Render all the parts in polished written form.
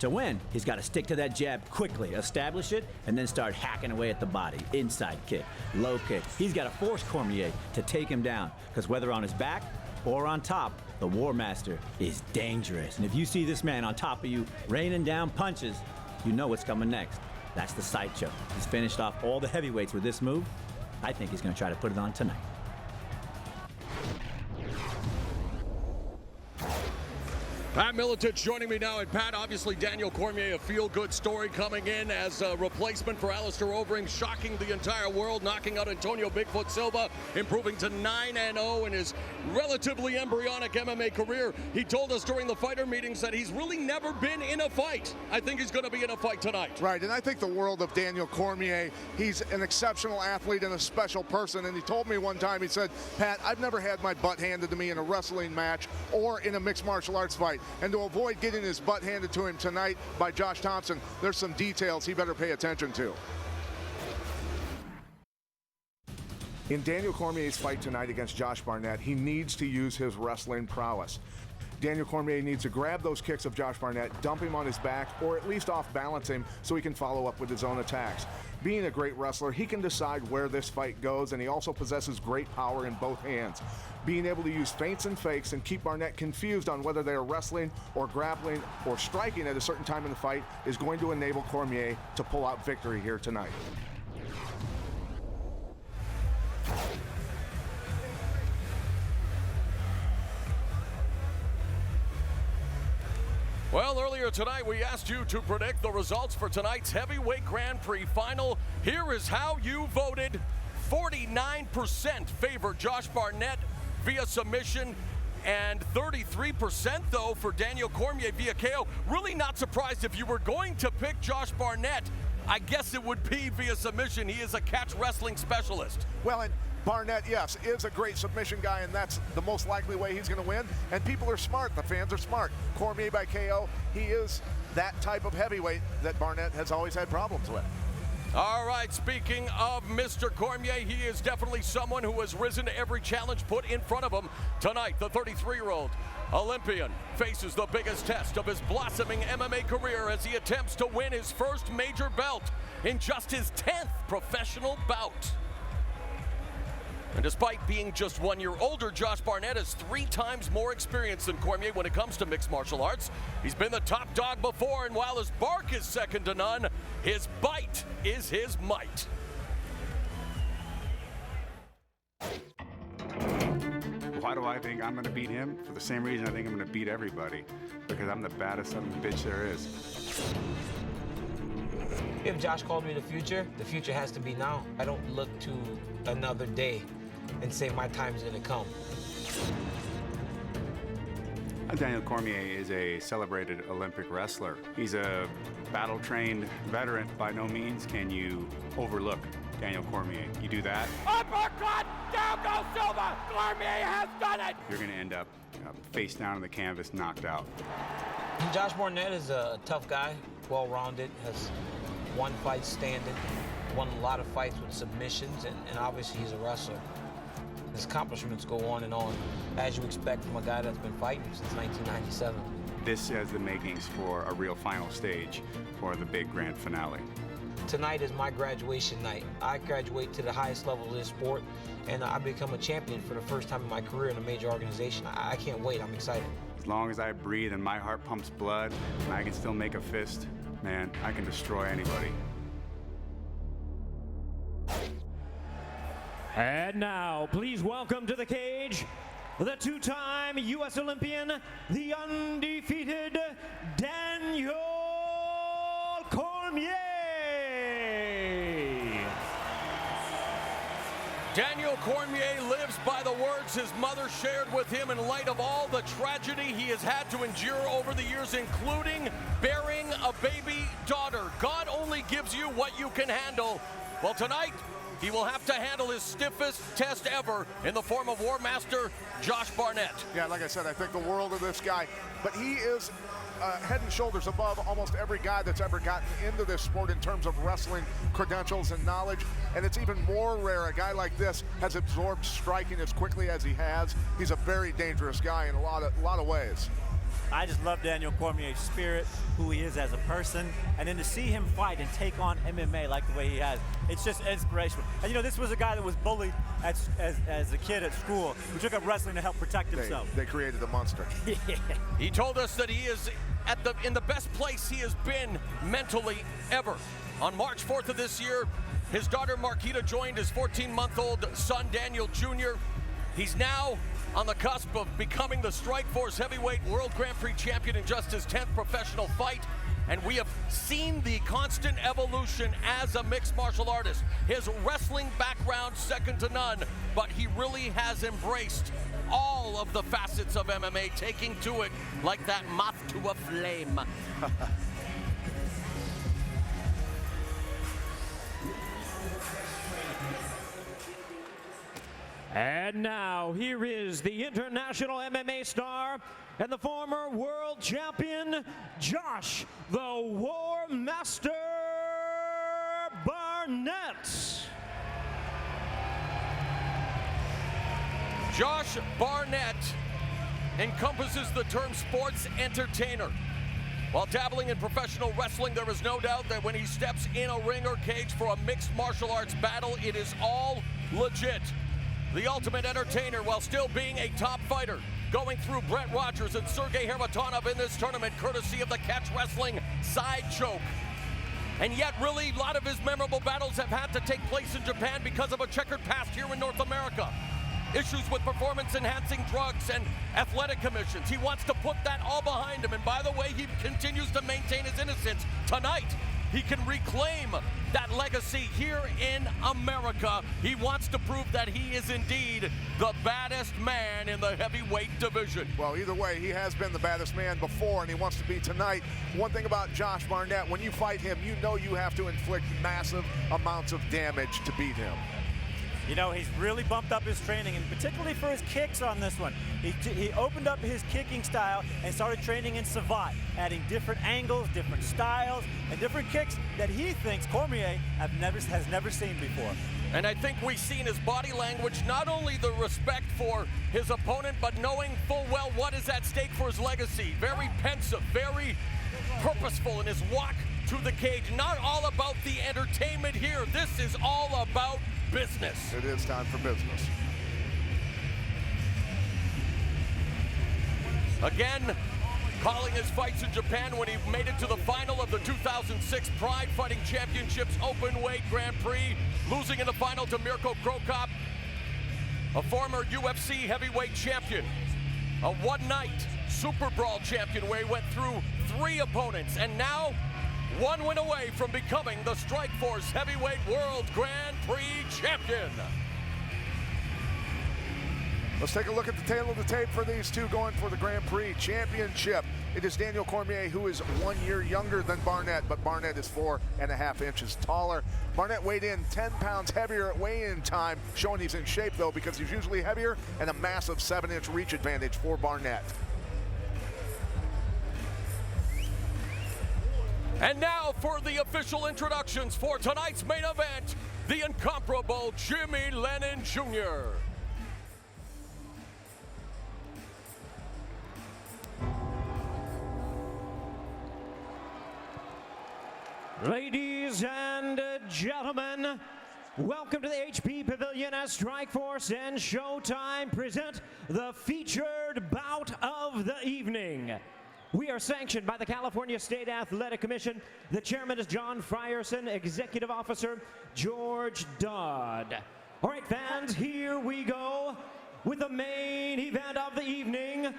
To win, he's got to stick to that jab quickly, establish it, and then start hacking away at the body. Inside kick, low kick. He's got to force Cormier to take him down, because whether on his back or on top, the War Master is dangerous. And if you see this man on top of you raining down punches, you know what's coming next. That's the sideshow. He's finished off all the heavyweights with this move. I think he's going to try to put it on tonight. Pat Miletich joining me now. And Pat, obviously Daniel Cormier, a feel-good story coming in as a replacement for Alistair Overeem, shocking the entire world, knocking out Antonio Bigfoot Silva, improving to 9-0 in his relatively embryonic MMA career. He told us during the fighter meetings that he's really never been in a fight. I think he's going to be in a fight tonight. Right, and I think the world of Daniel Cormier. He's an exceptional athlete and a special person, and he told me one time, he said, Pat, I've never had my butt handed to me in a wrestling match or in a mixed martial arts fight. And to avoid getting his butt handed to him tonight by Josh Thompson, there's some details he better pay attention to. In Daniel Cormier's fight tonight against Josh Barnett, he needs to use his wrestling prowess. Daniel Cormier needs to grab those kicks of Josh Barnett, dump him on his back, or at least off-balance him so he can follow up with his own attacks. Being a great wrestler, he can decide where this fight goes, and he also possesses great power in both hands. Being able to use feints and fakes and keep Barnett confused on whether they are wrestling or grappling or striking at a certain time in the fight is going to enable Cormier to pull out victory here tonight. Well, earlier tonight, we asked you to predict the results for tonight's Heavyweight Grand Prix final. Here is how you voted. 49% favored Josh Barnett via submission, and 33% though for Daniel Cormier via KO. Really not surprised if you were going to pick Josh Barnett. I guess it would be via submission. He is a catch wrestling specialist. Well, and Barnett, yes, is a great submission guy, and that's the most likely way he's going to win. And people are smart. The fans are smart. Cormier by KO, he is that type of heavyweight that Barnett has always had problems with. All right, speaking of Mr. Cormier, he is definitely someone who has risen to every challenge put in front of him. Tonight, the 33-year-old Olympian faces the biggest test of his blossoming MMA career as he attempts to win his first major belt in just his 10th professional bout. And despite being just 1 year older, Josh Barnett has 3 times more experience than Cormier when it comes to mixed martial arts. He's been the top dog before, and while his bark is second to none, his bite is his might. Why do I think I'm going to beat him? For the same reason I think I'm going to beat everybody, because I'm the baddest son of a bitch there is. If Josh called me the future has to be now. I don't look to another day and say my time is going to come. Daniel Cormier is a celebrated Olympic wrestler. He's a battle-trained veteran. By no means can you overlook Daniel Cormier. You do that, uppercut, down goes Silva. Cormier has done it. You're going to end up face down on the canvas, knocked out. Josh Barnett is a tough guy, well-rounded, has 1 fight standing, won a lot of fights with submissions, and obviously he's a wrestler. His accomplishments go on and on, as you expect from a guy that's been fighting since 1997. This has the makings for a real final stage for the big grand finale. Tonight is my graduation night. I graduate to the highest level of this sport, and I become a champion for the first time in my career in a major organization. I can't wait. I'm excited. As long as I breathe and my heart pumps blood, and I can still make a fist, man, I can destroy anybody. And now, please welcome to the cage, the 2-time U.S. Olympian, the undefeated Daniel Cormier. Daniel Cormier lives by the words his mother shared with him in light of all the tragedy he has had to endure over the years, including bearing a baby daughter. God only gives you what you can handle. Well, tonight, he will have to handle his stiffest test ever in the form of War Master Josh Barnett. Yeah, like I said, I think the world of this guy, but he is head and shoulders above almost every guy that's ever gotten into this sport in terms of wrestling credentials and knowledge. And it's even more rare a guy like this has absorbed striking as quickly as he has. He's a very dangerous guy in a lot of ways. I just love Daniel Cormier's spirit, who he is as a person, and then to see him fight and take on MMA like the way he has, it's just inspirational. And you know, this was a guy that was bullied as a kid at school, who took up wrestling to help protect himself. They created the monster. Yeah. He told us that he is in the best place he has been mentally ever. On March 4th of this year, his daughter Marquita joined his 14-month-old son Daniel Jr. He's now on the cusp of becoming the Strikeforce Heavyweight World Grand Prix champion in just his 10th professional fight. And we have seen the constant evolution as a mixed martial artist. His wrestling background second to none, but he really has embraced all of the facets of MMA, taking to it like that moth to a flame. And now, here is the international MMA star and the former world champion, Josh the War Master Barnett. Josh Barnett encompasses the term sports entertainer. While dabbling in professional wrestling, there is no doubt that when he steps in a ring or cage for a mixed martial arts battle, it is all legit. The ultimate entertainer while still being a top fighter, going through Brett Rogers and Sergey Haratonov in this tournament, courtesy of the catch wrestling side choke. And yet, really, a lot of his memorable battles have had to take place in Japan because of a checkered past here in North America. Issues with performance-enhancing drugs and athletic commissions. He wants to put that all behind him. And by the way, he continues to maintain his innocence. Tonight, he can reclaim that legacy here in America. He wants to prove that he is indeed the baddest man in the heavyweight division. Well, either way, he has been the baddest man before, and he wants to be tonight. One thing about Josh Barnett, when you fight him, you know you have to inflict massive amounts of damage to beat him. You know, he's really bumped up his training, and particularly for his kicks on this one. He opened up his kicking style and started training in savate, adding different angles, different styles, and different kicks that he thinks Cormier has never seen before. And I think we see in his body language not only the respect for his opponent, but knowing full well what is at stake for his legacy. Very pensive, very purposeful in his walk to the cage. Not all about the entertainment here. This is all about business. It is time for business. Again, calling his fights in Japan when he made it to the final of the 2006 Pride Fighting Championships Openweight Grand Prix, losing in the final to Mirko Krokop, a former UFC heavyweight champion, a one-night Super Brawl champion where he went through 3 opponents, and now 1 win away from becoming the Strikeforce Heavyweight World Grand Prix champion. Let's take a look at the tail of the tape for these two going for the Grand Prix championship. It is Daniel Cormier, who is 1 year younger than Barnett, but Barnett is 4.5 inches taller. Barnett weighed in 10 pounds heavier at weigh-in time, showing he's in shape, though, because he's usually heavier, and a massive 7-inch reach advantage for Barnett. And now for the official introductions for tonight's main event, the incomparable Jimmy Lennon Jr. Ladies and gentlemen, welcome to the HP Pavilion as Strikeforce and Showtime present the featured bout of the evening. We are sanctioned by the California State Athletic Commission. The chairman is John Frierson, executive officer George Dodd. All right, fans, here we go with the main event of the evening.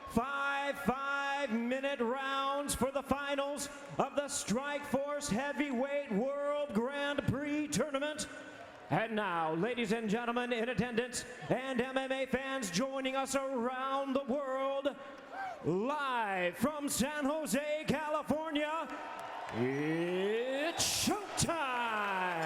5 5-minute rounds for the finals of the Strikeforce Heavyweight World Grand Prix Tournament. And now, ladies and gentlemen in attendance and MMA fans joining us around the world, live from San Jose, California, it's showtime!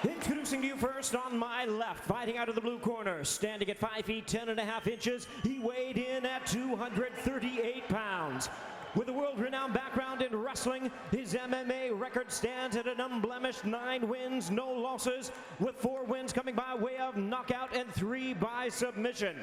Introducing to you first on my left, fighting out of the blue corner, standing at 5 feet 10.5 inches, he weighed in at 238 pounds. With a world-renowned background in wrestling, his MMA record stands at an unblemished 9 wins, no losses, with 4 wins coming by way of knockout and 3 by submission.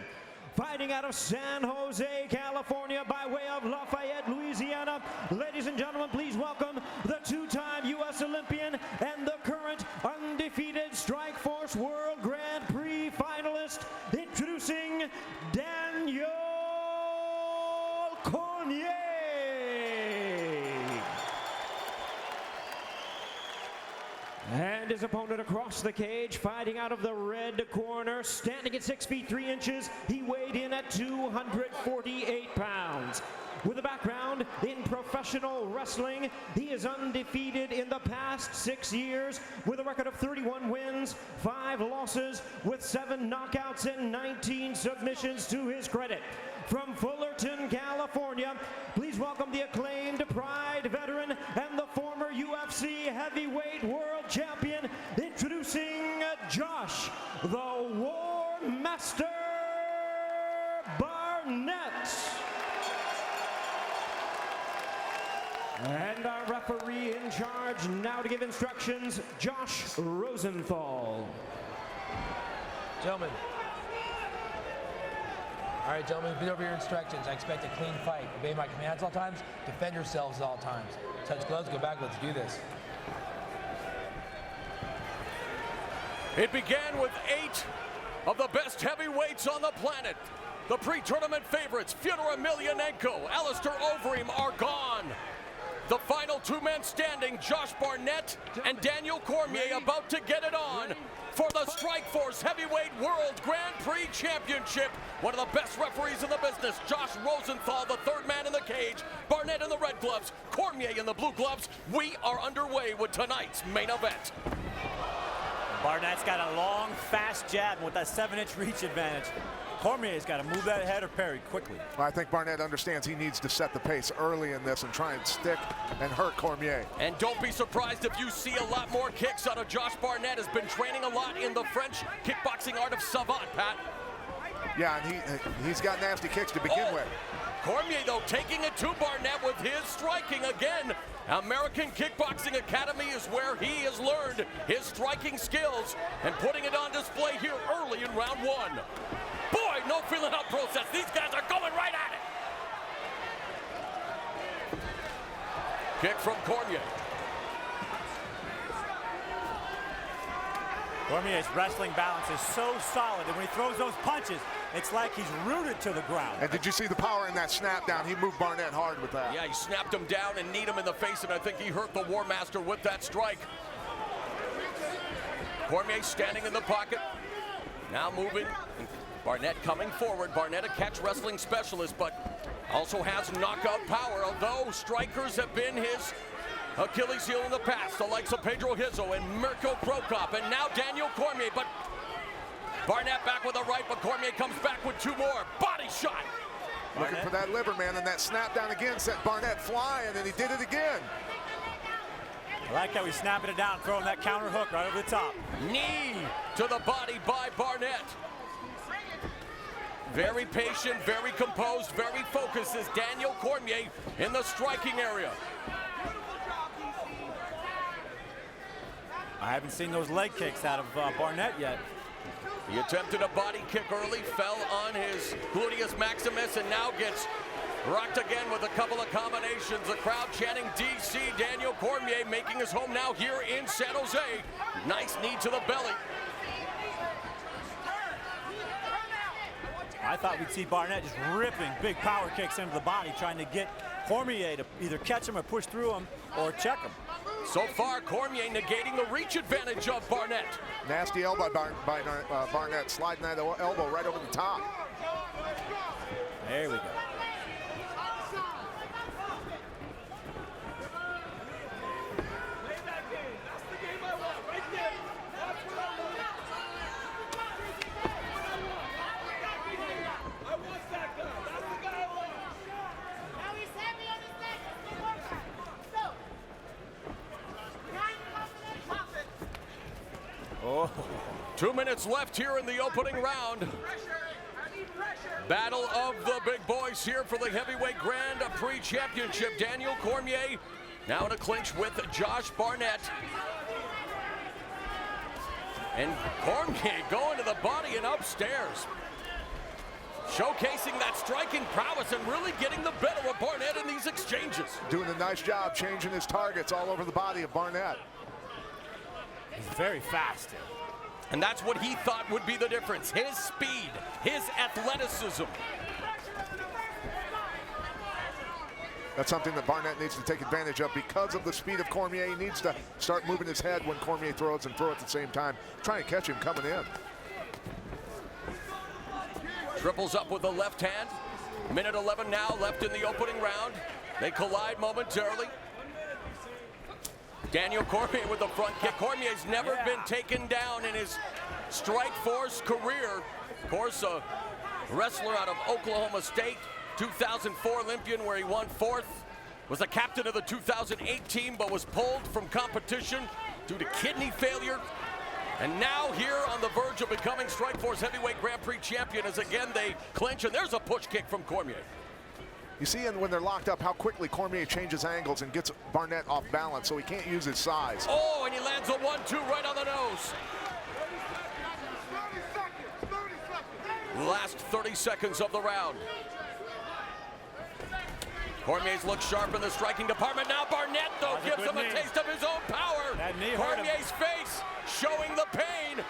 fighting out of San Jose, California, by way of Lafayette, Louisiana. Ladies and gentlemen, please welcome the two-time U.S. Olympian and the current undefeated Strikeforce World Grand Prix finalist, introducing Daniel Cormier. And his opponent across the cage, fighting out of the red corner, standing at 6 feet 3 inches, he weighed in at 248 pounds. With a background in professional wrestling, he is undefeated in the past 6 years with a record of 31 wins, 5 losses, with 7 knockouts and 19 submissions to his credit. From Fullerton, California, please welcome the acclaimed Pride veteran and the former UFC heavyweight world champion, introducing Josh, the War Master Barnett. And our referee in charge now to give instructions, Josh Rosenthal. Gentlemen. All right, gentlemen, read over your instructions. I expect a clean fight. Obey my commands all times. Defend yourselves at all times. Touch gloves, go back, let's do this. It began with 8 of the best heavyweights on the planet. The pre-tournament favorites, Fyodor Emelianenko, Alistair Overeem, are gone. The final 2 men standing, Josh Barnett and Daniel Cormier, about to get it on for the Strikeforce Heavyweight World Grand Prix Championship. One of the best referees in the business, Josh Rosenthal, the 3rd man in the cage, Barnett in the red gloves, Cormier in the blue gloves. We are underway with tonight's main event. Barnett's got a long, fast jab with that 7-inch reach advantage. Cormier's got to move that head or parry quickly. Well, I think Barnett understands he needs to set the pace early in this and try and stick and hurt Cormier. And don't be surprised if you see a lot more kicks out of Josh Barnett. Has been training a lot in the French kickboxing art of savate, Pat. Yeah, and he's got nasty kicks to begin with. Cormier, though, taking it to Barnett with his striking again. American Kickboxing Academy is where he has learned his striking skills and putting it on display here early in round 1. Boy, no feeling out process. These guys are going right at it. Kick from Cormier. Cormier's wrestling balance is so solid, and when he throws those punches, it's like he's rooted to the ground. And did you see the power in that snap down? He moved Barnett hard with that. Yeah, he snapped him down and kneed him in the face, and I think he hurt the War Master with that strike. Cormier standing in the pocket, now moving. Barnett coming forward. Barnett, a catch wrestling specialist, but also has knockout power, although strikers have been his Achilles heel in the past, the likes of Pedro Hizzo and Mirko Krokop, and now Daniel Cormier. But Barnett back with a right, but Cormier comes back with 2 more. Body shot. Looking for that liver, man, and that snap down again sent Barnett flying, and he did it again. I like how he's snapping it down, throwing that counter hook right over the top. Knee to the body by Barnett. Very patient, very composed, very focused is Daniel Cormier in the striking area. I haven't seen those leg kicks out of Barnett yet. He attempted a body kick early, fell on his gluteus maximus, and now gets rocked again with a couple of combinations. The crowd chanting DC. Daniel Cormier making his home now here in San Jose. Nice knee to the belly. I thought we'd see Barnett just ripping big power kicks into the body, trying to get Cormier to either catch him or push through him or check him. So far, Cormier negating the reach advantage of Barnett. Nasty elbow by Barnett, sliding that elbow right over the top. There we go. Oh. 2 minutes left here in the opening round. Battle of the big boys here for the heavyweight Grand Prix Championship. Daniel Cormier now in a clinch with Josh Barnett. And Cormier going to the body and upstairs. showcasing that striking prowess and really getting the better of Barnett in these exchanges. Doing a nice job changing his targets all over the body of Barnett. He's very fast. And that's what he thought would be the difference. His speed, his athleticism. That's something that Barnett needs to take advantage of because of the speed of Cormier. He needs to start moving his head when Cormier throws and throw at the same time. Trying to catch him coming in. Triples up with the left hand. Minute 11 now left in the opening round. They collide momentarily. Daniel Cormier with the front kick. Cormier's never been taken down in his Strikeforce career. Of course, a wrestler out of Oklahoma State, 2004 Olympian where he won 4th. Was the captain of the 2008 team but was pulled from competition due to kidney failure. And now here on the verge of becoming Strikeforce Heavyweight Grand Prix champion as again they clinch, and there's a push kick from Cormier. You see when they're locked up how quickly Cormier changes angles and gets Barnett off balance, so he can't use his size. Oh, and he lands a 1-2 right on the nose. Last 30 seconds of the round. Cormier's look sharp in the striking department. Now Barnett, though, gives him a taste of his own power. Cormier's face showing the pain.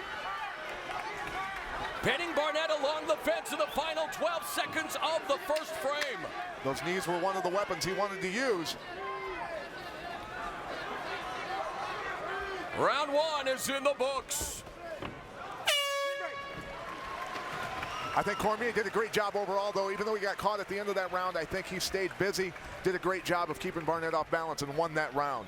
Pinning Barnett along the fence in the final 12 seconds of the first frame. Those knees were one of the weapons he wanted to use. Round 1 is in the books. I think Cormier did a great job overall, though. Even though he got caught at the end of that round, I think he stayed busy, did a great job of keeping Barnett off balance, and won that round.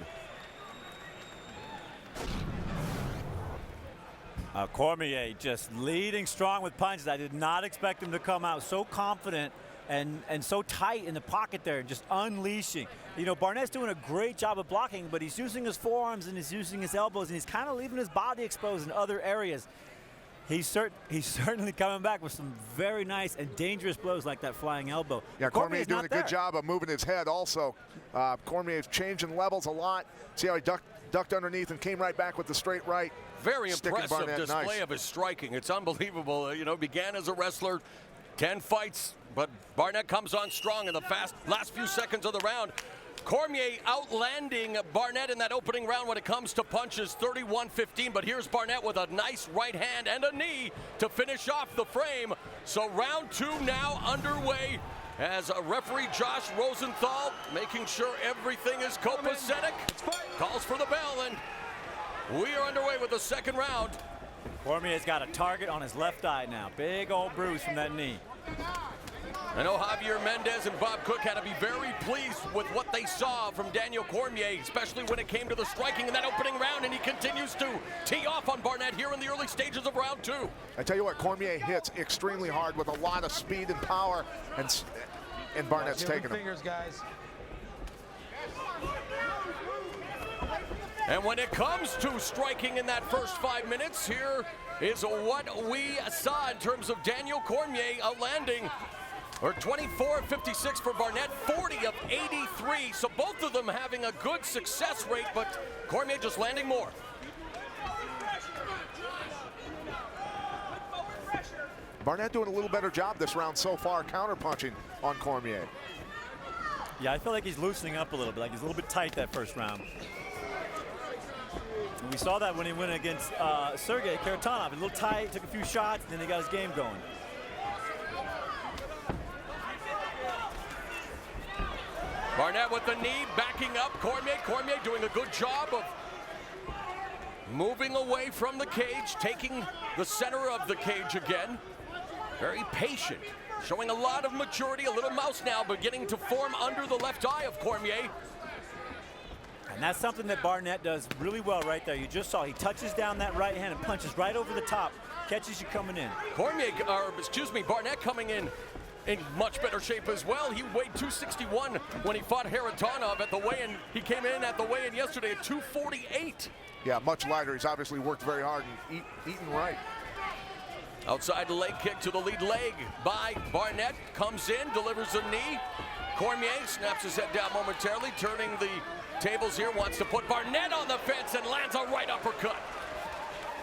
Cormier just leading strong with punches. I did not expect him to come out so confident and so tight in the pocket there, just unleashing. You know, Barnett's doing a great job of blocking, but he's using his forearms and he's using his elbows, and he's kind of leaving his body exposed in other areas. He's certainly coming back with some very nice and dangerous blows like that flying elbow. Yeah, Cormier's doing a good job of moving his head also. Cormier's changing levels a lot. See how he ducked underneath and came right back with the straight right. Very impressive display of his striking. It's unbelievable. You know, began as a wrestler, 10 fights, but Barnett comes on strong in the last few seconds of the round. Cormier outlanding Barnett in that opening round when it comes to punches, 31-15, but here's Barnett with a nice right hand and a knee to finish off the frame. So round 2 now underway as referee Josh Rosenthal making sure everything is copacetic, calls for the bell, and we are underway with the second round. Cormier's got a target on his left eye now. Big old bruise from that knee. I know Javier Mendez and Bob Cook had to be very pleased with what they saw from Daniel Cormier, especially when it came to the striking in that opening round, and he continues to tee off on Barnett here in the early stages of round 2. I tell you what, Cormier hits extremely hard with a lot of speed and power, and Barnett's taking him. Guys. And when it comes to striking in that first 5 minutes, here is what we saw in terms of Daniel Cormier landing. Or 24-56 for Barnett, 40 of 83. So both of them having a good success rate, but Cormier just landing more. Barnett doing a little better job this round so far, counter-punching on Cormier. Yeah, I feel like he's loosening up a little bit, like he's a little bit tight that first round. And we saw that when he went against Sergey Karatanov. A little tight, took a few shots, and then he got his game going. Barnett with the knee, backing up Cormier. Cormier doing a good job of moving away from the cage, taking the center of the cage again. Very patient, showing a lot of maturity, a little mouse now beginning to form under the left eye of Cormier. And that's something that Barnett does really well right there. You just saw he touches down that right hand and punches right over the top, catches you coming in. Barnett coming in much better shape as well. He weighed 261 when he fought Haratonov at the weigh-in. He came in at the weigh-in yesterday at 248. Yeah, much lighter. He's obviously worked very hard and eaten right. Outside leg kick to the lead leg by Barnett. Comes in, delivers a knee. Cormier snaps his head down momentarily, turning the tables here. Wants to put Barnett on the fence and lands a right uppercut.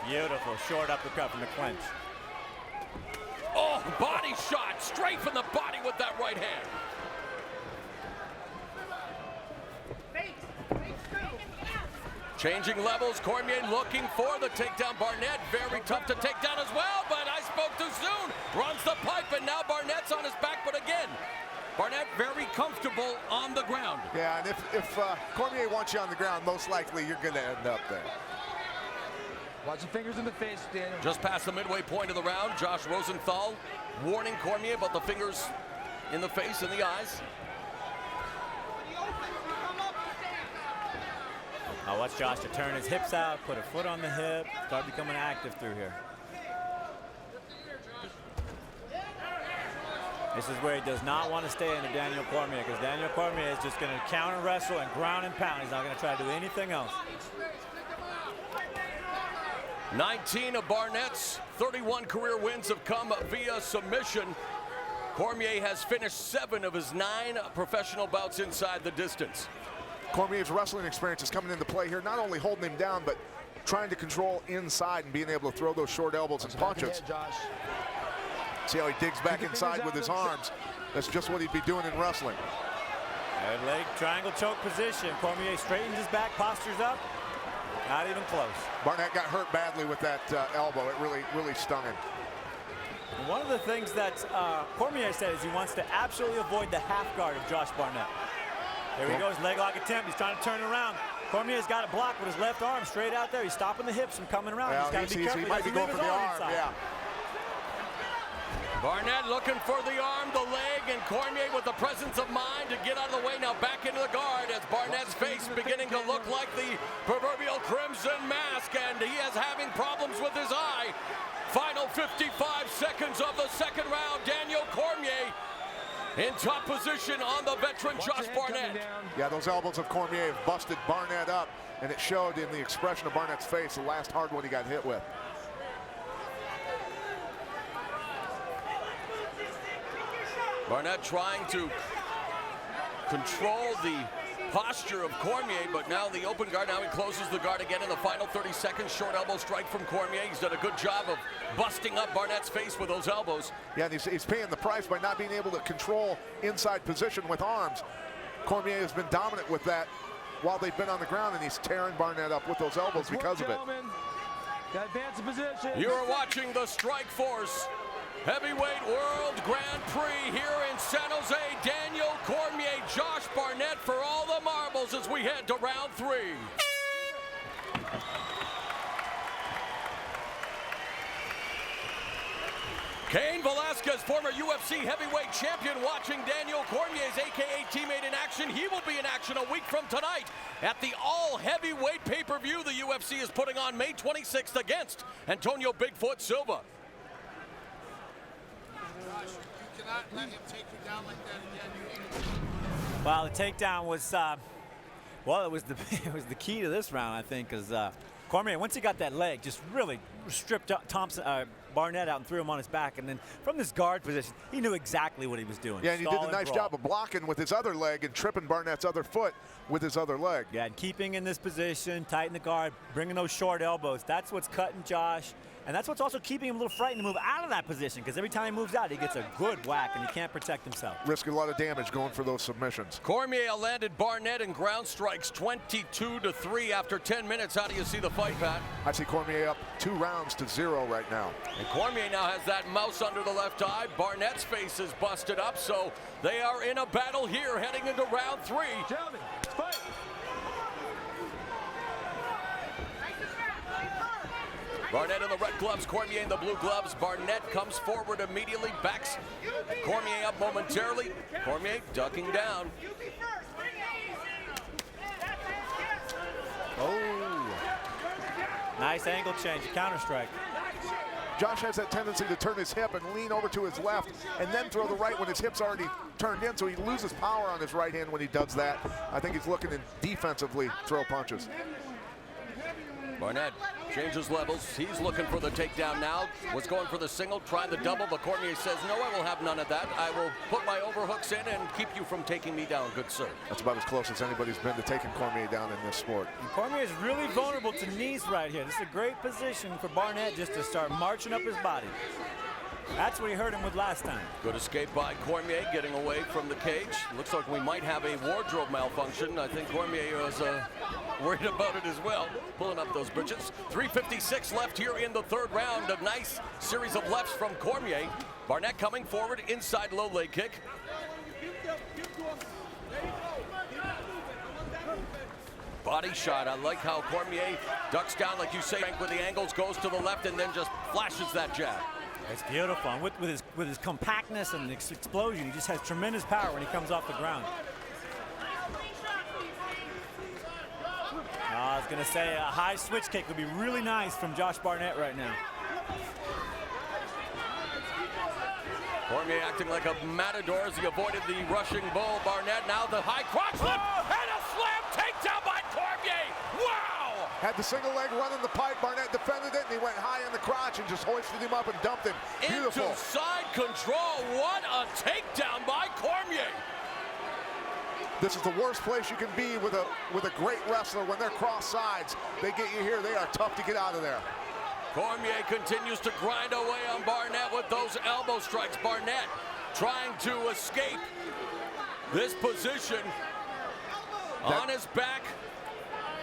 Beautiful short uppercut from the clinch. Oh, body shot, straight from the body with that right hand. Changing levels, Cormier looking for the takedown. Barnett, very tough to take down as well, but I spoke too soon. Runs the pipe, and now Barnett's on his back, but again, Barnett very comfortable on the ground. Yeah, and if Cormier wants you on the ground, most likely you're going to end up there. Watch your fingers in the face, Daniel. Just past the midway point of the round, Josh Rosenthal warning Cormier about the fingers in the face and the eyes. Now watch Josh to turn his hips out, put a foot on the hip, start becoming active through here. This is where he does not want to stay into Daniel Cormier, because Daniel Cormier is just going to counter wrestle and ground and pound. He's not going to try to do anything else. 19 of Barnett's 31 career wins have come via submission. Cormier has finished 7 of his 9 professional bouts inside the distance. Cormier's wrestling experience is coming into play here, not only holding him down, but trying to control inside and being able to throw those short elbows and punches. See how he digs back inside with his arms. That's just what he'd be doing in wrestling. Good leg triangle choke position. Cormier straightens his back, postures up. Not even close. Barnett got hurt badly with that elbow. It really stung him. And one of the things that Cormier said is he wants to absolutely avoid the half guard of Josh Barnett. There he goes, leg lock attempt. He's trying to turn around. Cormier's got it blocked with his left arm straight out there. He's stopping the hips from coming around. Well, he's got to be careful. He might be going for the arm, yeah. Barnett looking for the arm, the leg, and Cormier with the presence of mind to get out of the way. Now back into the guard as Barnett's face beginning to look like the proverbial crimson mask, and he is having problems with his eye. Final 55 seconds of the second round. Daniel Cormier in top position on the veteran Josh Barnett. Yeah, those elbows of Cormier have busted Barnett up, and it showed in the expression of Barnett's face, the last hard one he got hit with. Barnett trying to control the posture of Cormier, but now the open guard, now he closes the guard again in the final 30 seconds. Short elbow strike from Cormier. He's done a good job of busting up Barnett's face with those elbows. Yeah, and he's paying the price by not being able to control inside position with arms. Cormier has been dominant with that while they've been on the ground, and he's tearing Barnett up with those elbows because of it. Got advance position. You are watching the Strikeforce Heavyweight World Grand Prix here in San Jose. Daniel Cormier, Josh Barnett for all the marbles as we head to round 3. Cain Velasquez, former UFC heavyweight champion, watching Daniel Cormier's AKA teammate in action. He will be in action a week from tonight at the all-heavyweight pay-per-view the UFC is putting on May 26th against Antonio Bigfoot Silva. You cannot let him take you down like that again. Well, the takedown was, well, it was the key to this round, I think, because Cormier, once he got that leg, just really stripped Barnett out and threw him on his back, and then from this guard position, he knew exactly what he was doing. Yeah, and he did a nice job of blocking with his other leg and tripping Barnett's other foot with his other leg. Yeah, and keeping in this position, tighten the guard, bringing those short elbows. That's what's cutting Josh. And that's what's also keeping him a little frightened to move out of that position, because every time he moves out, he gets a good whack, and he can't protect himself. Risking a lot of damage going for those submissions. Cormier landed Barnett in ground strikes 22-3 after 10 minutes. How do you see the fight, Pat? I see Cormier up 2 rounds to 0 right now. And Cormier now has that mouse under the left eye. Barnett's face is busted up, so they are in a battle here heading into round 3. Gentlemen, fight. Barnett in the red gloves, Cormier in the blue gloves. Barnett comes forward immediately, backs Cormier up momentarily. Cormier ducking down. Oh, nice angle change, counter strike. Josh has that tendency to turn his hip and lean over to his left and then throw the right when his hip's already turned in, so he loses power on his right hand when he does that. I think he's looking to defensively throw punches. Barnett changes levels. He's looking for the takedown now. Was going for the single, trying the double, but Cormier says, no, I will have none of that. I will put my overhooks in and keep you from taking me down, good sir. That's about as close as anybody's been to taking Cormier down in this sport. And Cormier is really vulnerable to knees right here. This is a great position for Barnett just to start marching up his body. That's what he hurt him with last time. Good escape by Cormier, getting away from the cage. Looks like we might have a wardrobe malfunction. I think Cormier was worried about it as well, pulling up those britches. 3:56 left here in the third round. A nice series of lefts from Cormier. Barnett coming forward, inside low leg kick. Body shot. I like how Cormier ducks down, like you say, with the angles, goes to the left, and then just flashes that jab. It's beautiful. And with his compactness and his explosion, he just has tremendous power when he comes off the ground. I was going to say a high switch kick would be really nice from Josh Barnett right now. Cormier acting like a matador as he avoided the rushing bull. Barnett now the high crotch flip and a slam takedown by Cormier. Wow! Had the single leg running the pipe. Barnett defended it, and he went high in the crotch and just hoisted him up and dumped him. Beautiful. Into side control. What a takedown by Cormier. This is the worst place you can be with a great wrestler. When they're cross sides, they get you here. They are tough to get out of there. Cormier continues to grind away on Barnett with those elbow strikes. Barnett trying to escape this position on his back.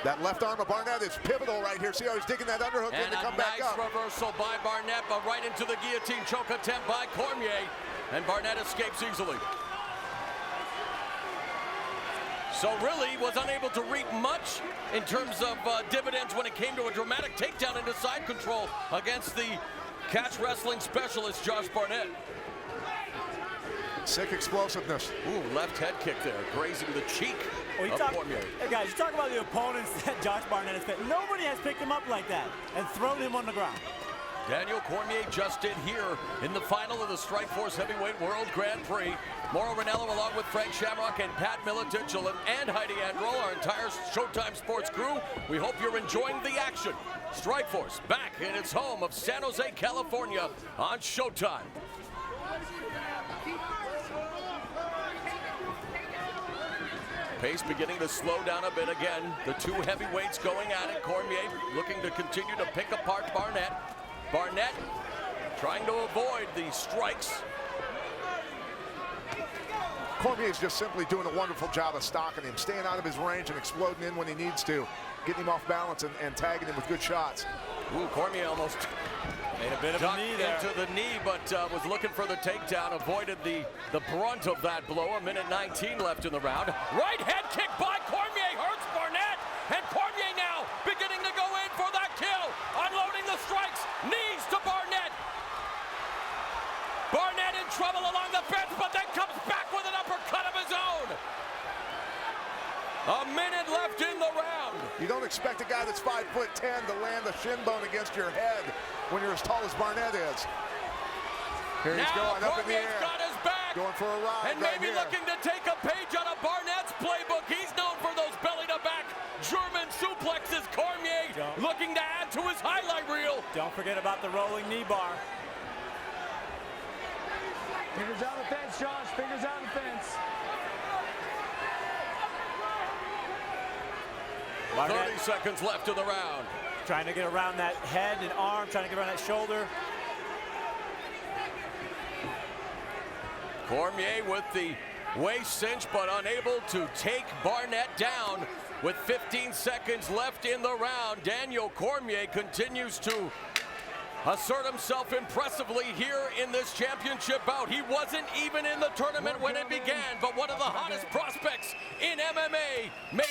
That left arm of Barnett is pivotal right here. See how he's digging that underhook in to come back up. And a nice reversal by Barnett, but right into the guillotine choke attempt by Cormier. And Barnett escapes easily. So really was unable to reap much in terms of dividends when it came to a dramatic takedown into side control against the catch wrestling specialist, Josh Barnett. Sick explosiveness. Ooh, left head kick there, grazing the cheek of Cormier. Hey guys, you talk about the opponents that Josh Barnett has picked. Nobody has picked him up like that and thrown him on the ground. Daniel Cormier just did here in the final of the Strikeforce Heavyweight World Grand Prix. Mauro Ranallo along with Frank Shamrock and Pat Miletich and Heidi Androl, our entire Showtime Sports crew. We hope you're enjoying the action. Strikeforce back in its home of San Jose, California on Showtime. Pace beginning to slow down a bit again. The two heavyweights going at it. Cormier looking to continue to pick apart Barnett. Barnett trying to avoid the strikes. Cormier's just simply doing a wonderful job of stalking him, staying out of his range and exploding in when he needs to, getting him off balance and tagging him with good shots. Ooh, Cormier almost made a bit of a knee there. Into the knee, but was looking for the takedown, avoided the brunt of that blow. 1:19 left in the round. Right head kick by Cormier hurts Barnett, and Cormier now beginning to go in for that kill, unloading the strikes, knees to Barnett. Barnett in trouble along the fence, but then comes back with an uppercut of his own. A minute left in the round. You don't expect a guy that's 5'10" to land a shin bone against your head when you're as tall as Barnett is. Here he's going up in the air. Got his back. Going for a ride. And maybe looking to take a page out of Barnett's playbook. He's known for those belly-to-back German suplexes. Cormier looking to add to his highlight reel. Don't forget about the rolling knee bar. Fingers on the fence, Josh. Fingers on the fence. Barnett, 30 seconds left in the round. Trying to get around that head and arm, trying to get around that shoulder. Cormier with the waist cinch, but unable to take Barnett down with 15 seconds left in the round. Daniel Cormier continues to assert himself impressively here in this championship bout. He wasn't even in the tournament when it began, but one of the hottest prospects in MMA made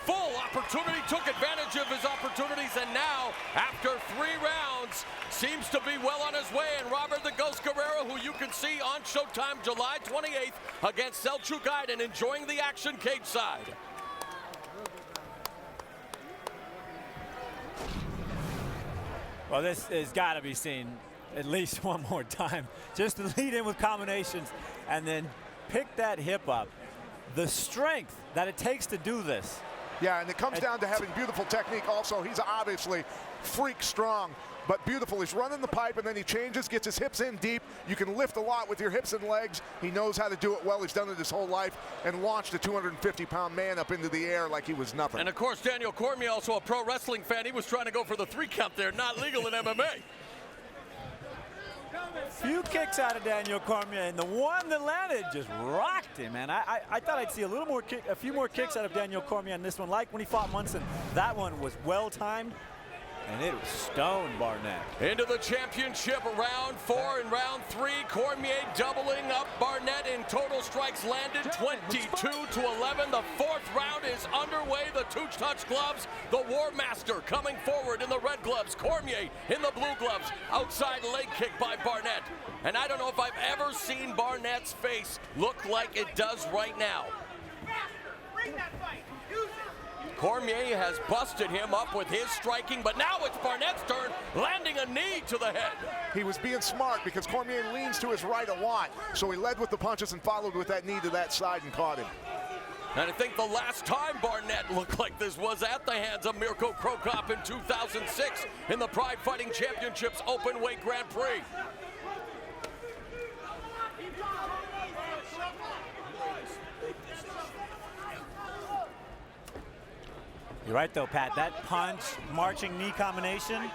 full opportunity, took advantage of his opportunities, and now, after 3 rounds, seems to be well on his way. And Robert the Ghost Guerrero, who you can see on Showtime July 28th against Selçuk Aydin, enjoying the action cage side. Well, this has got to be seen at least one more time. Just to lead in with combinations and then pick that hip up. The strength that it takes to do this. Yeah, and it comes down to having beautiful technique also. He's obviously freak strong, but beautiful. He's running the pipe, and then he changes, gets his hips in deep. You can lift a lot with your hips and legs. He knows how to do it well. He's done it his whole life and launched a 250-pound man up into the air like he was nothing. And, of course, Daniel Cormier, also a pro wrestling fan. He was trying to go for the 3 count there, not legal in MMA. Few kicks out of Daniel Cormier, and the one that landed just rocked him, man. I thought I'd see a few more kicks out of Daniel Cormier on this one, like when he fought Munson. That one was well timed, and it was stone Barnett. Into the championship round 4 and round 3. Cormier doubling up Barnett in total strikes landed, 22-11. The 4th round is underway. The two-touch gloves. The War Master coming forward in the red gloves. Cormier in the blue gloves. Outside leg kick by Barnett. And I don't know if I've ever seen Barnett's face look like it does right now. Cormier has busted him up with his striking, but now it's Barnett's turn, landing a knee to the head. He was being smart because Cormier leans to his right a lot, so he led with the punches and followed with that knee to that side and caught him. And I think the last time Barnett looked like this was at the hands of Mirko Krokop in 2006 in the Pride Fighting Championships Open Weight Grand Prix. You're right, though, Pat. That punch, marching knee combination,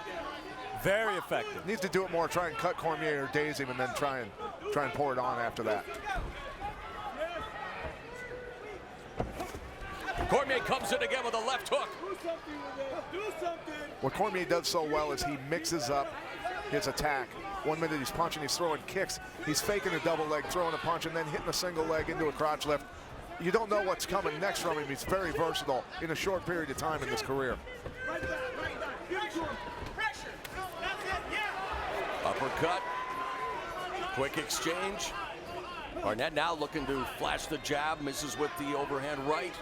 very effective. Needs to do it more, try and cut Cormier or daze him, and then try and pour it on after that. Cormier comes in again with a left hook. What Cormier does so well is he mixes up his attack. 1 minute he's punching, he's throwing kicks, he's faking a double leg, throwing a punch, and then hitting a single leg into a crotch lift. You don't know what's coming next from him. He's very versatile in a short period of time in his career. Uppercut. Quick exchange. Barnett now looking to flash the jab, misses with the overhand right.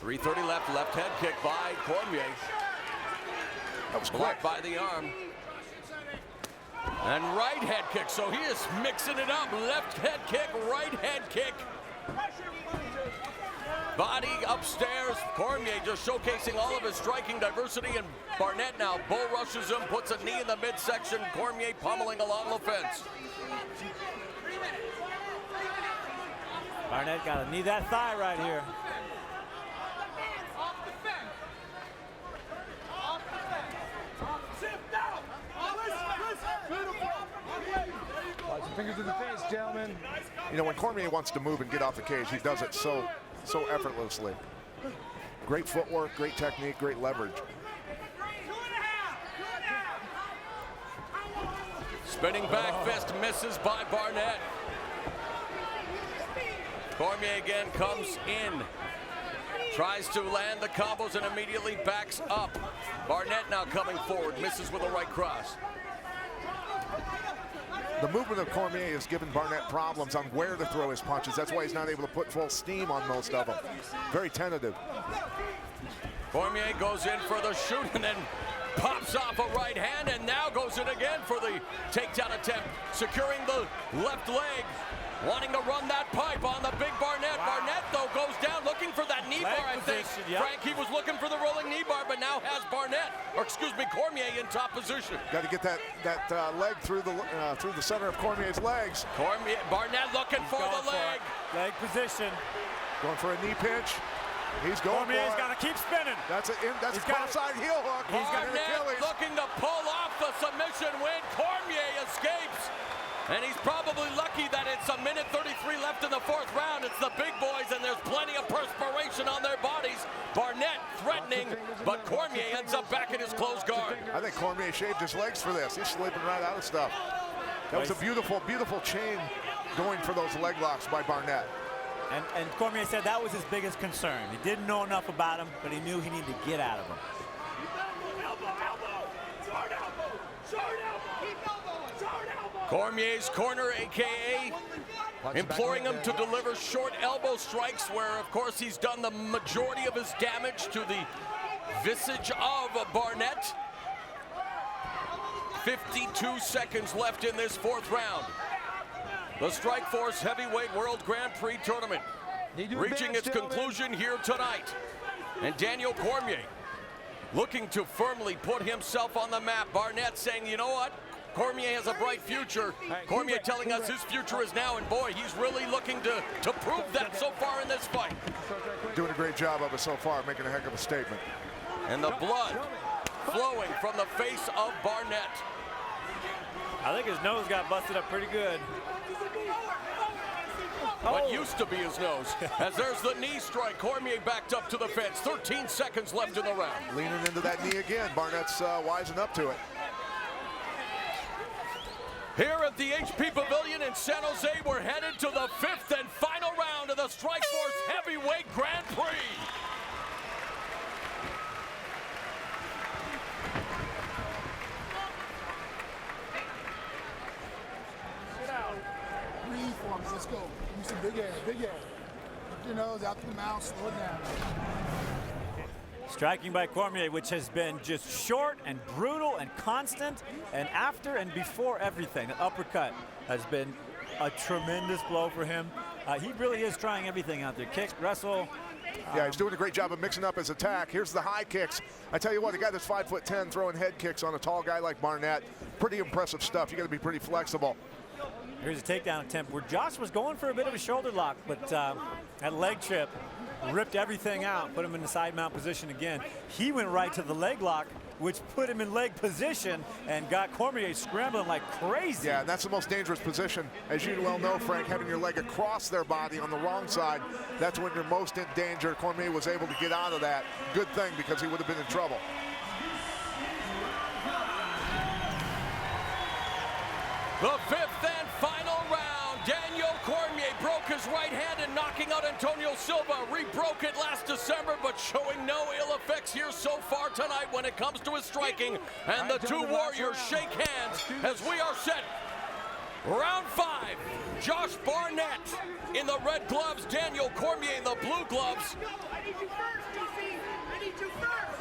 3:30 left, left head kick by Cormier. That was blocked by the arm. And right head kick, so he is mixing it up. Left head kick, right head kick. Body upstairs. Cormier just showcasing all of his striking diversity, and Barnett now bull rushes him, puts a knee in the midsection. Cormier pummeling along the fence. Barnett got to knee that thigh right here. Fingers in the face, gentlemen. You know, when Cormier wants to move and get off the cage, he does it so effortlessly. Great footwork, great technique, great leverage. Spinning back fist misses by Barnett. Cormier again comes in. Tries to land the combos and immediately backs up. Barnett now coming forward, misses with a right cross. The movement of Cormier has given Barnett problems on where to throw his punches. That's why he's not able to put full steam on most of them. Very tentative. Cormier goes in for the shoot and then pops off a right hand and now goes in again for the takedown attempt. Securing the left leg. Wanting to run that pipe on the big Barnett. Wow. Barnett, though, goes down looking for that knee bar, I think. Yep. Frank, he was looking for the rolling knee bar, but now has Barnett, or excuse me, Cormier in top position. Got to get that leg through the center of Cormier's legs. Barnett looking for the leg. Leg position. Going for a knee pinch. He's going Cormier's got to keep spinning. That's a cross-side heel hook. Barnett looking to pull off the submission win. Cormier escapes. And he's probably lucky that it's a minute 33 left in the 4th round. It's the big boys, and there's plenty of perspiration on their bodies. Barnett threatening, but Cormier ends up back in his closed guard. I think Cormier shaved his legs for this. He's slipping right out of stuff. That was a beautiful, beautiful chain going for those leg locks by Barnett. And Cormier said that was his biggest concern. He didn't know enough about him, but he knew he needed to get out of him. Cormier's corner, a.k.a. imploring him to deliver short elbow strikes, where, of course, he's done the majority of his damage to the visage of Barnett. 52 seconds left in this 4th round. The Strikeforce Heavyweight World Grand Prix Tournament reaching its conclusion here tonight. And Daniel Cormier looking to firmly put himself on the map. Barnett saying, you know what? Cormier has a bright future. Cormier telling us his future is now, and boy, he's really looking to prove that so far in this fight. Doing a great job of it so far, making a heck of a statement. And the blood flowing from the face of Barnett. I think his nose got busted up pretty good. What used to be his nose. As there's the knee strike. Cormier backed up to the fence. 13 seconds left in the round. Leaning into that knee again. Barnett's wising up to it. Here at the HP Pavilion in San Jose, we're headed to the 5th and final round of the Strikeforce Heavyweight Grand Prix. Breathe for me. Let's go. Give me some big air. Big air. Put your nose out to the mouth. Slow it down. Striking by Cormier, which has been just short and brutal and constant, and after and before everything. The uppercut has been a tremendous blow for him. He really is trying everything out there. Kick, wrestle. Yeah, he's doing a great job of mixing up his attack. Here's the high kicks. I tell you what, a guy that's 5'10" throwing head kicks on a tall guy like Barnett, pretty impressive stuff. You got to be pretty flexible. Here's a takedown attempt where Josh was going for a bit of a shoulder lock, but that leg trip ripped everything out, put him in the side mount position again. He went right to the leg lock, which put him in leg position and got Cormier scrambling like crazy. Yeah, and that's the most dangerous position. As you well know, Frank, having your leg across their body on the wrong side, that's when you're most in danger. Cormier was able to get out of that. Good thing, because he would have been in trouble. The 5th and final round. Daniel Cormier broke his right hand in knocking out Antonio Silva. Rebroke it last December, but showing no ill effects here so far tonight when it comes to his striking. And the two warriors shake hands as we are set. Round 5. Josh Barnett in the red gloves. Daniel Cormier in the blue gloves. I need you first, DC. I need you first.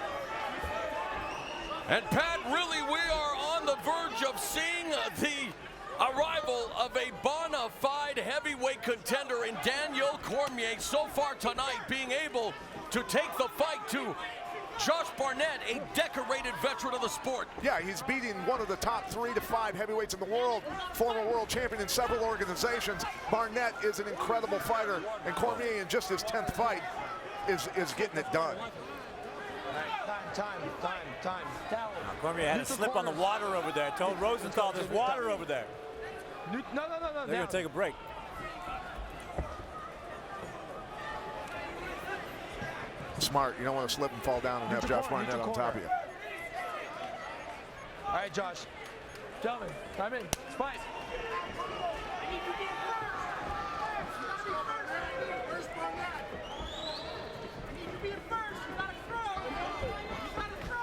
And Pat, really, we are on the verge of seeing the arrival of a bona fide heavyweight contender in Daniel Cormier so far tonight, being able to take the fight to Josh Barnett, a decorated veteran of the sport. Yeah, he's beating one of the top 3 to 5 heavyweights in the world, former world champion in several organizations. Barnett is an incredible fighter, and Cormier in just his 10th fight is getting it done. Time. Cormier had a slip on the water over there. I told Rosenthal there's water over there. No. They're going to take a break. Smart. You don't want to slip and fall down and have Josh Barnett on top of you. All right, Josh. Gentlemen, time in. It's fight. Where's Barnett? I need you to be in first. You gotta throw. You gotta throw.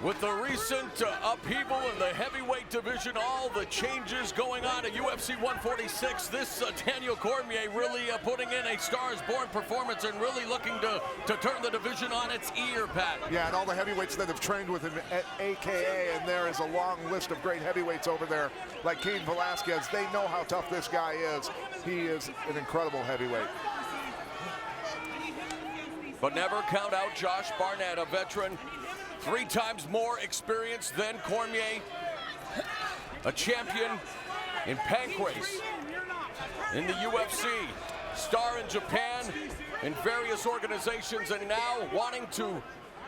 With the recent upheaval in the heavyweight division, all the changes going on at UFC 146, this Daniel Cormier really putting in a Stars-born performance and really looking to turn the division on its ear, Pat. Yeah, and all the heavyweights that have trained with him at AKA, and there is a long list of great heavyweights over there, like Cain Velasquez. They know how tough this guy is. He is an incredible heavyweight. But never count out Josh Barnett, a veteran, 3 times more experienced than Cormier, a champion in pancrase in the UFC, star in Japan, in various organizations, and now wanting to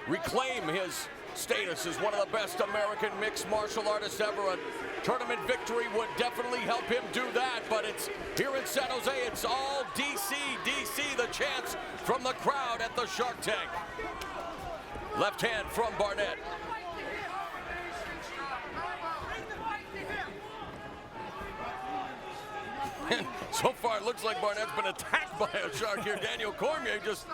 reclaim his status as one of the best American mixed martial artists ever. A tournament victory would definitely help him do that, but it's here in San Jose, it's all DC, the chants from the crowd at the Shark Tank. Left hand from Barnett. And so far, it looks like Barnett's been attacked by a shark here. Daniel Cormier just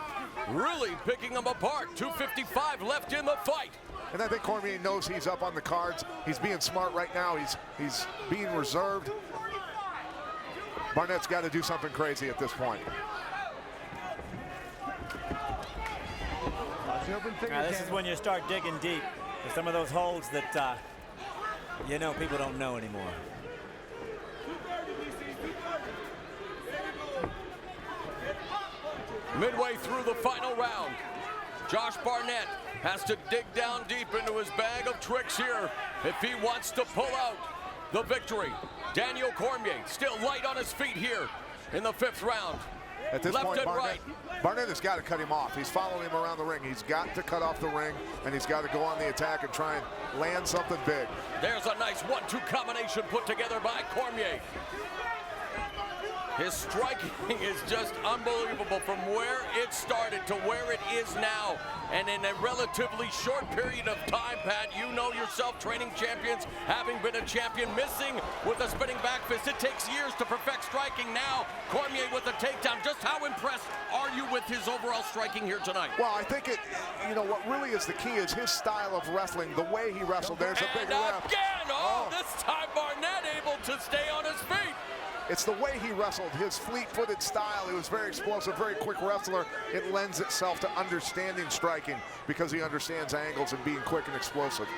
really picking him apart. 2:55 left in the fight. And I think Cormier knows he's up on the cards. He's being smart right now. He's being reserved. Barnett's got to do something crazy at this point. This is when you start digging deep. There's some of those holes that people don't know anymore. Midway through the final round, Josh Barnett has to dig down deep into his bag of tricks here if he wants to pull out the victory. Daniel Cormier still light on his feet here in the 5th round. At this left point, and right. Barnett has got to cut him off. He's following him around the ring. He's got to cut off the ring, and he's got to go on the attack and try and land something big. There's a nice 1-2 combination put together by Cormier. His striking is just unbelievable from where it started to where it is now. And in a relatively short period of time, Pat, you know yourself, training champions, having been a champion, missing with a spinning back fist. It takes years to perfect striking. Now, Cormier with a takedown. Just how impressed are you with his overall striking here tonight? Well, I think what really is the key is his style of wrestling, the way he wrestled. There's a big left. Again, this time Barnett able to stay on his feet. It's the way he wrestled, his fleet-footed style. He was very explosive, very quick wrestler. It lends itself to understanding striking because he understands angles and being quick and explosive.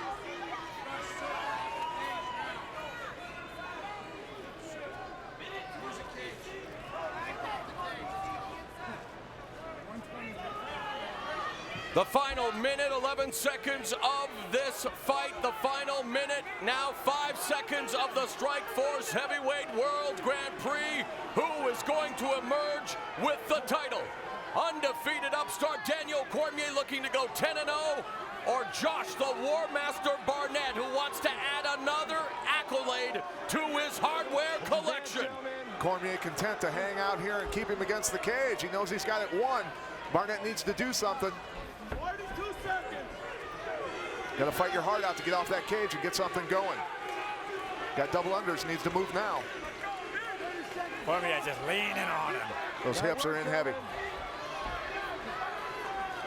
The final minute, 11 seconds of this fight. The final minute, now 5 seconds of the Strikeforce Heavyweight World Grand Prix. Who is going to emerge with the title? Undefeated upstart Daniel Cormier looking to go 10-0, or Josh the War Master Barnett, who wants to add another accolade to his hardware collection. Cormier content to hang out here and keep him against the cage. He knows he's got it won. Barnett needs to do something. 42 seconds. Got to fight your heart out to get off that cage and get something going. Got double unders, needs to move now. Cormier just leaning on him. Those hips are in heavy.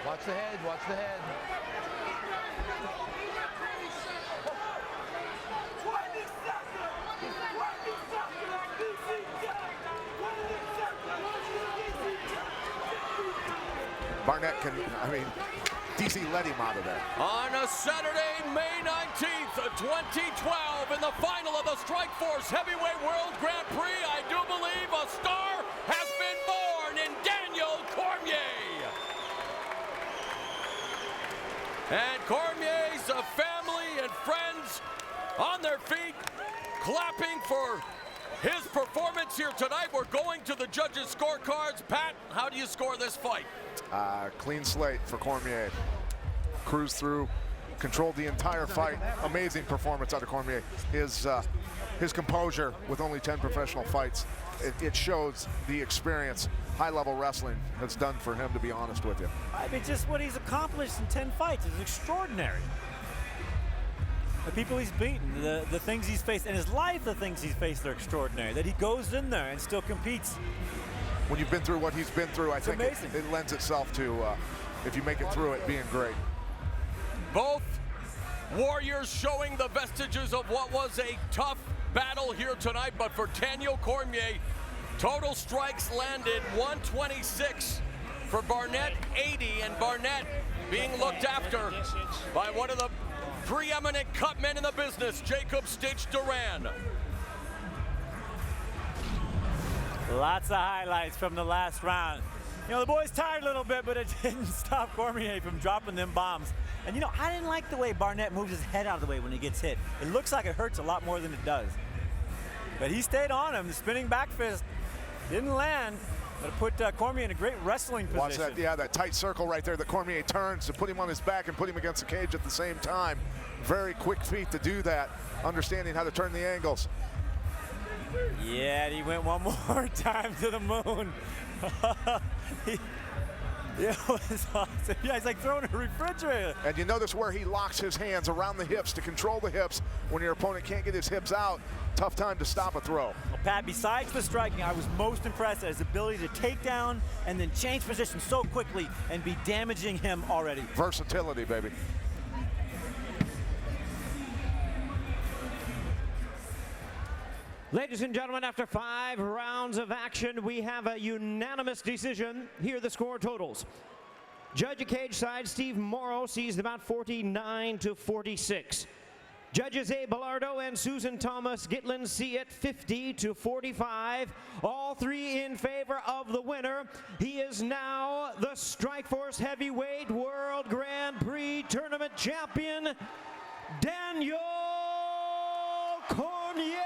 Watch the head, watch the head. 20 seconds. 20 seconds. Barnett can, DC let him out of there. On a Saturday, May 19th, 2012, in the final of the Strikeforce Heavyweight World Grand Prix, I do believe a star has been born in Daniel Cormier. And Cormier's family and friends on their feet, clapping for his performance here tonight. We're going to the judges' scorecards. Pat, how do you score this fight? Clean slate for Cormier. Cruised through, controlled the entire fight. Amazing performance out of Cormier. His composure with only 10 professional fights, it shows the experience high-level wrestling has done for him, to be honest with you. Just what he's accomplished in 10 fights is extraordinary. The people he's beaten, the things he's faced in his life, the things he's faced are extraordinary. That he goes in there and still competes. When you've been through what he's been through, I think it lends itself to, if you make it through it, being great. Both warriors showing the vestiges of what was a tough battle here tonight, but for Daniel Cormier, total strikes landed 126. For Barnett, 80, and Barnett being looked after by one of the preeminent cut men in the business, Jacob Stitch Duran. Lots of highlights from the last round. The boys tired a little bit, but it didn't stop Cormier from dropping them bombs. And I didn't like the way Barnett moves his head out of the way when he gets hit. It looks like it hurts a lot more than it does. But he stayed on him. The spinning back fist didn't land, but it put Cormier in a great wrestling position. Watch that, that tight circle right there that Cormier turns to put him on his back and put him against the cage at the same time. Very quick feet to do that, understanding how to turn the angles. Yeah, and he went one more time to the moon. It was awesome. Yeah, he's like throwing a refrigerator. And you notice where he locks his hands around the hips to control the hips. When your opponent can't get his hips out, tough time to stop a throw. Well, Pat, besides the striking, I was most impressed at his ability to take down and then change position so quickly and be damaging him already. Versatility, baby. Ladies and gentlemen, after 5 rounds of action, we have a unanimous decision. Here are the score totals. Judge at cage side, Steve Morrow sees about 49-46. Judges A. Bellardo and Susan Thomas Gitlin see it 50-45. All three in favor of the winner. He is now the Strikeforce Heavyweight World Grand Prix Tournament Champion, Daniel Cormier.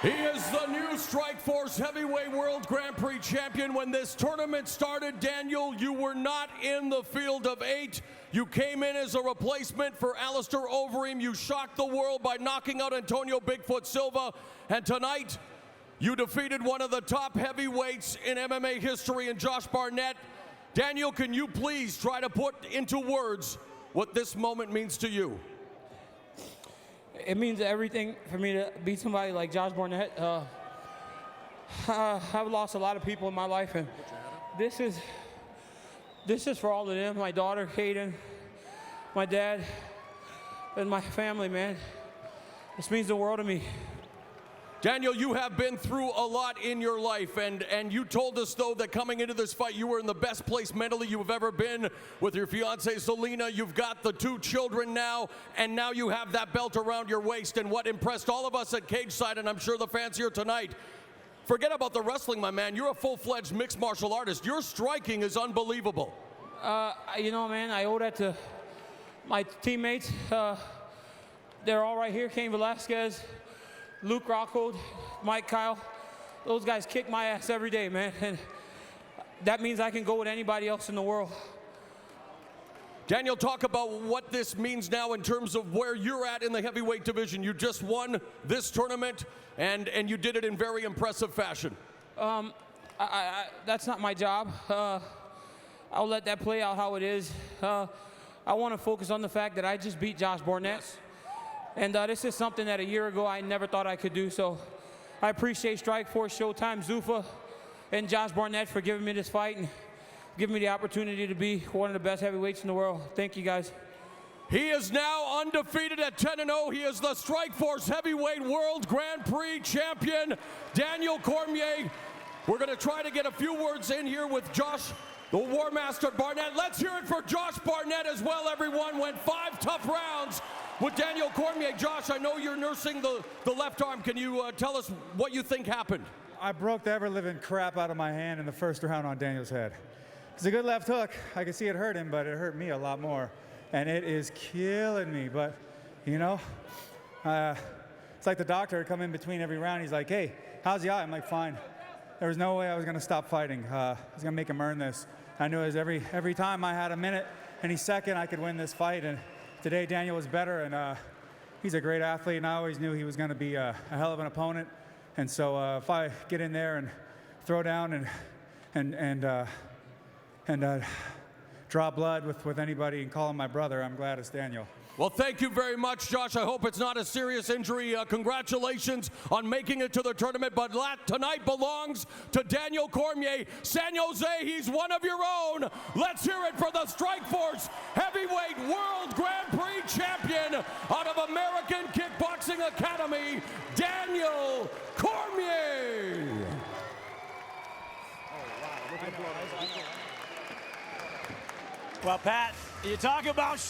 He is the new Strikeforce Heavyweight World Grand Prix champion. When this tournament started, Daniel, you were not in the field of 8. You came in as a replacement for Alistair Overeem. You shocked the world by knocking out Antonio Bigfoot Silva. And tonight, you defeated one of the top heavyweights in MMA history in Josh Barnett. Daniel, can you please try to put into words what this moment means to you? It means everything for me to beat somebody like Josh Barnett. I've lost a lot of people in my life, and this is for all of them. My daughter, Hayden, my dad, and my family, man. This means the world to me. Daniel, you have been through a lot in your life, and you told us, though, that coming into this fight, you were in the best place mentally you've ever been with your fiancée, Selena. You've got the 2 children now, and now you have that belt around your waist. And what impressed all of us at Cage Side, and I'm sure the fans here tonight, forget about the wrestling, my man. You're a full-fledged mixed martial artist. Your striking is unbelievable. You know, man, I owe that to my teammates. They're all right here. Cain Velasquez, Luke Rockhold, Mike Kyle. Those guys kick my ass every day, man. And that means I can go with anybody else in the world. Daniel, talk about what this means now in terms of where you're at in the heavyweight division. You just won this tournament, and you did it in very impressive fashion. That's not my job. I'll let that play out how it is. I want to focus on the fact that I just beat Josh Barnett. Yes. And this is something that a year ago I never thought I could do. So I appreciate Strikeforce, Showtime, Zuffa, and Josh Barnett for giving me this fight and giving me the opportunity to be one of the best heavyweights in the world. Thank you, guys. He is now undefeated at 10-0. He is the Strikeforce Heavyweight World Grand Prix champion, Daniel Cormier. We're going to try to get a few words in here with Josh, the War Master Barnett. Let's hear it for Josh Barnett as well, everyone. Went 5 tough rounds with Daniel Cormier. Josh, I know you're nursing the left arm. Can you tell us what you think happened? I broke the ever-living crap out of my hand in the first round on Daniel's head. It's a good left hook. I can see it hurt him, but it hurt me a lot more. And it is killing me. But, you know, it's like the doctor would come in between every round. He's like, hey, how's the eye? I'm like, fine. There was no way I was going to stop fighting. I was going to make him earn this. I knew it was every time I had a minute, any second I could win this fight. And today Daniel was better, and he's a great athlete, and I always knew he was going to be a hell of an opponent. And so if I get in there and throw down and draw blood with anybody and call him my brother, I'm glad it's Daniel. Well, thank you very much, Josh. I hope it's not a serious injury. Congratulations on making it to the tournament, but tonight belongs to Daniel Cormier. San Jose, he's one of your own. Let's hear it for the Strikeforce Heavyweight World Grand Prix champion out of American Kickboxing Academy, Daniel Cormier. Well, Pat, you talk about